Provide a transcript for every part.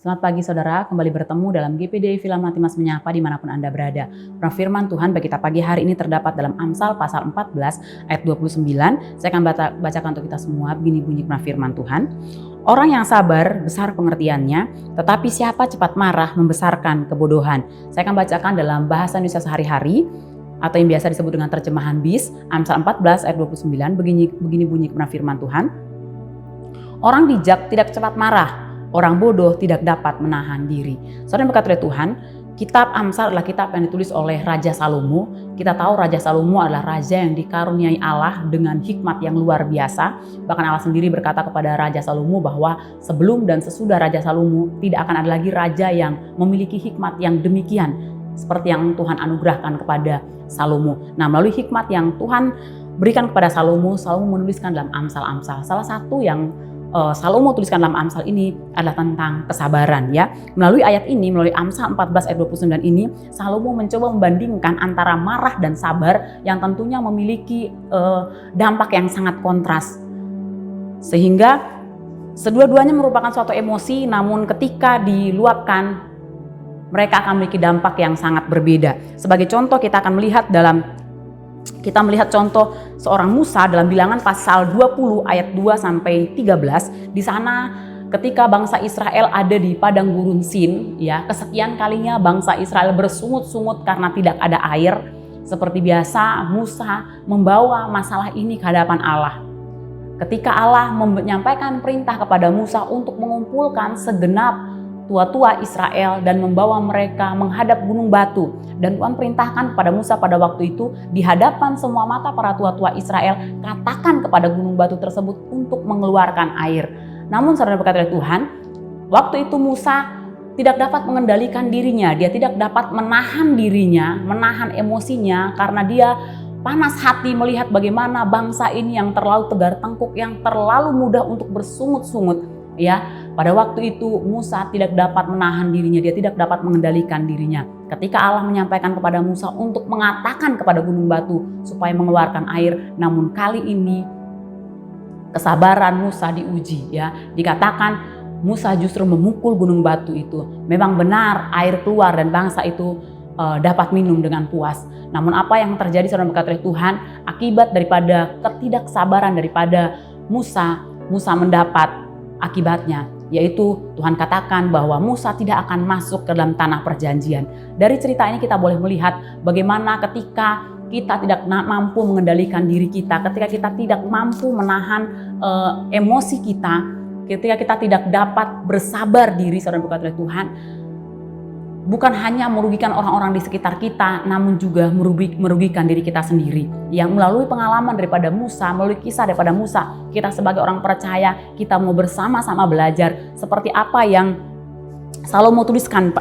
Selamat pagi saudara, kembali bertemu dalam GPD Film Matimas Menyapa dimanapun Anda berada. Firman Tuhan bagi kita pagi hari ini terdapat dalam Amsal pasal 14 ayat 29. Saya akan bacakan untuk kita semua, begini bunyi firman Tuhan. Orang yang sabar besar pengertiannya, tetapi siapa cepat marah membesarkan kebodohan. Saya akan bacakan dalam bahasa Indonesia sehari-hari atau yang biasa disebut dengan terjemahan BIS. Amsal 14 ayat 29, begini bunyi firman Tuhan. Orang bijak tidak cepat marah, orang bodoh tidak dapat menahan diri. Saudara yang berkati oleh Tuhan, kitab Amsal adalah kitab yang ditulis oleh Raja Salomo. Kita tahu Raja Salomo adalah raja yang dikaruniai Allah dengan hikmat yang luar biasa. Bahkan Allah sendiri berkata kepada Raja Salomo bahwa sebelum dan sesudah Raja Salomo tidak akan ada lagi raja yang memiliki hikmat yang demikian seperti yang Tuhan anugerahkan kepada Salomo. Nah, melalui hikmat yang Tuhan berikan kepada Salomo, Salomo menuliskan dalam Amsal-Amsal. Salah satu yang Salomo tuliskan dalam Amsal ini adalah tentang kesabaran ya. Melalui ayat ini, melalui Amsal 14 ayat 29 ini, Salomo mencoba membandingkan antara marah dan sabar yang tentunya memiliki dampak yang sangat kontras. Sehingga kedua-duanya merupakan suatu emosi, namun ketika diluapkan mereka akan memiliki dampak yang sangat berbeda. Sebagai contoh kita melihat contoh seorang Musa dalam Bilangan pasal 20 ayat 2 sampai 13. Di sana ketika bangsa Israel ada di padang gurun Sin, ya, kesekian kalinya bangsa Israel bersungut-sungut karena tidak ada air. Seperti biasa, Musa membawa masalah ini ke hadapan Allah. Ketika Allah menyampaikan perintah kepada Musa untuk mengumpulkan segenap tua-tua Israel dan membawa mereka menghadap gunung batu. Dan Tuhan perintahkan kepada Musa pada waktu itu di hadapan semua mata para tua-tua Israel, katakan kepada gunung batu tersebut untuk mengeluarkan air. Namun saudara berkata oleh Tuhan, waktu itu Musa tidak dapat mengendalikan dirinya, dia tidak dapat menahan dirinya, menahan emosinya karena dia panas hati melihat bagaimana bangsa ini yang terlalu tegar tengkuk, yang terlalu mudah untuk bersungut-sungut. Ya, pada waktu itu Musa tidak dapat menahan dirinya, dia tidak dapat mengendalikan dirinya. Ketika Allah menyampaikan kepada Musa untuk mengatakan kepada gunung batu supaya mengeluarkan air, namun kali ini kesabaran Musa diuji ya. Dikatakan Musa justru memukul gunung batu itu. Memang benar air keluar dan bangsa itu dapat minum dengan puas. Namun apa yang terjadi saudara berkata Tuhan, akibat daripada ketidaksabaran daripada Musa mendapat akibatnya, yaitu Tuhan katakan bahwa Musa tidak akan masuk ke dalam tanah perjanjian. Dari cerita ini kita boleh melihat bagaimana ketika kita tidak mampu mengendalikan diri kita, ketika kita tidak mampu menahan emosi kita, ketika kita tidak dapat bersabar diri, saudara berkata Tuhan, bukan hanya merugikan orang-orang di sekitar kita, namun juga merugikan diri kita sendiri. Yang melalui pengalaman daripada Musa, melalui kisah daripada Musa, kita sebagai orang percaya, kita mau bersama-sama belajar seperti apa yang Salomo tuliskan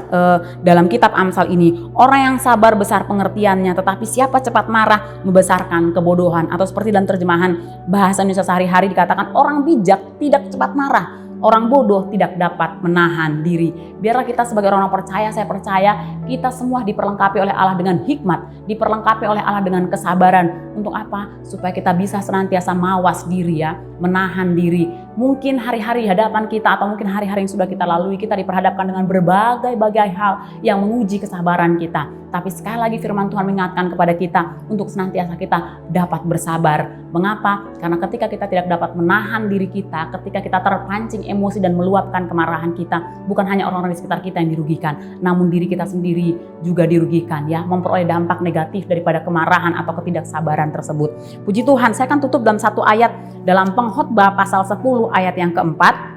dalam kitab Amsal ini. Orang yang sabar besar pengertiannya, tetapi siapa cepat marah membesarkan kebodohan. Atau seperti dalam terjemahan bahasa Indonesia sehari-hari dikatakan, orang bijak tidak cepat marah, orang bodoh tidak dapat menahan diri. Biarlah kita sebagai orang percaya, saya percaya kita semua diperlengkapi oleh Allah dengan hikmat, diperlengkapi oleh Allah dengan kesabaran. Untuk apa? Supaya kita bisa senantiasa mawas diri ya, menahan diri. Mungkin hari-hari hadapan kita atau mungkin hari-hari yang sudah kita lalui, kita diperhadapkan dengan berbagai hal yang menguji kesabaran kita. Tapi sekali lagi firman Tuhan mengingatkan kepada kita untuk senantiasa kita dapat bersabar. Mengapa? Karena ketika kita tidak dapat menahan diri kita, ketika kita terpancing emosi dan meluapkan kemarahan kita, bukan hanya orang-orang di sekitar kita yang dirugikan, namun diri kita sendiri juga dirugikan ya, memperoleh dampak negatif daripada kemarahan atau ketidaksabaran tersebut. Puji Tuhan, saya akan tutup dalam satu ayat dalam Pengkhotbah pasal 10 ayat yang keempat.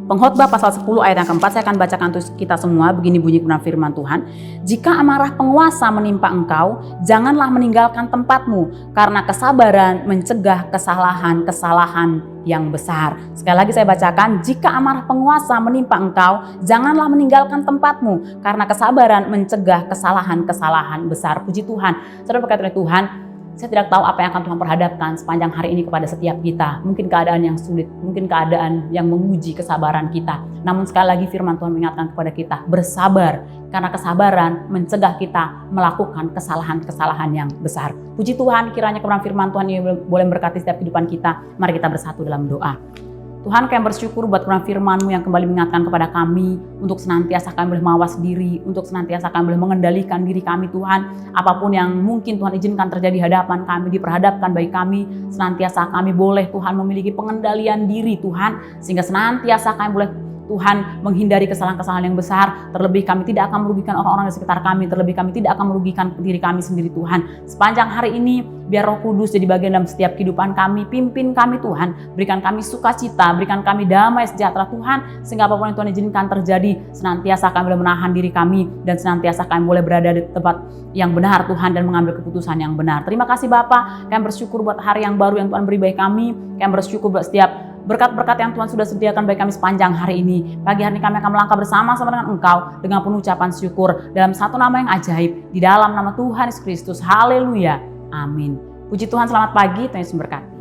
Pengkhotbah pasal 10 ayat yang keempat, saya akan bacakan untuk kita semua. Begini bunyi firman Tuhan. Jika amarah penguasa menimpa engkau, janganlah meninggalkan tempatmu, karena kesabaran mencegah kesalahan yang besar. Sekali lagi saya bacakan, jika amarah penguasa menimpa engkau, janganlah meninggalkan tempatmu, karena kesabaran mencegah kesalahan besar. Puji Tuhan. Saudara berkata oleh Tuhan, Saya tidak tahu apa yang akan Tuhan perhadapkan sepanjang hari ini kepada setiap kita. Mungkin keadaan yang sulit, mungkin keadaan yang menguji kesabaran kita. Namun sekali lagi firman Tuhan mengingatkan kepada kita, bersabar. Karena kesabaran mencegah kita melakukan kesalahan-kesalahan yang besar. Puji Tuhan, kiranya kebenaran firman Tuhan ini boleh memberkati setiap kehidupan kita. Mari kita bersatu dalam doa. Tuhan, kami bersyukur buat kebenaran firman-Mu yang kembali mengingatkan kepada kami untuk senantiasa kami boleh mawas diri, untuk senantiasa kami boleh mengendalikan diri kami Tuhan. Apapun yang mungkin Tuhan izinkan terjadi di hadapan kami, diperhadapkan bagi kami, senantiasa kami boleh Tuhan memiliki pengendalian diri Tuhan, sehingga senantiasa kami boleh Tuhan menghindari kesalahan-kesalahan yang besar. Terlebih kami tidak akan merugikan orang-orang di sekitar kami. Terlebih kami tidak akan merugikan diri kami sendiri Tuhan. Sepanjang hari ini biar Roh Kudus jadi bagian dalam setiap kehidupan kami. Pimpin kami Tuhan. Berikan kami sukacita. Berikan kami damai sejahtera Tuhan. Sehingga apapun yang Tuhan izinkan terjadi, senantiasa kami boleh menahan diri kami. Dan senantiasa kami boleh berada di tempat yang benar Tuhan. Dan mengambil keputusan yang benar. Terima kasih Bapa. Kami bersyukur buat hari yang baru yang Tuhan beri bagi kami. Kami bersyukur buat setiap berkat-berkat yang Tuhan sudah sediakan bagi kami sepanjang hari ini. Pagi hari ini kami akan melangkah bersama-sama dengan Engkau dengan penuh ucapan syukur dalam satu nama yang ajaib, di dalam nama Tuhan Yesus Kristus. Haleluya. Amin. Puji Tuhan, selamat pagi. Tuhan Yesus memberkati.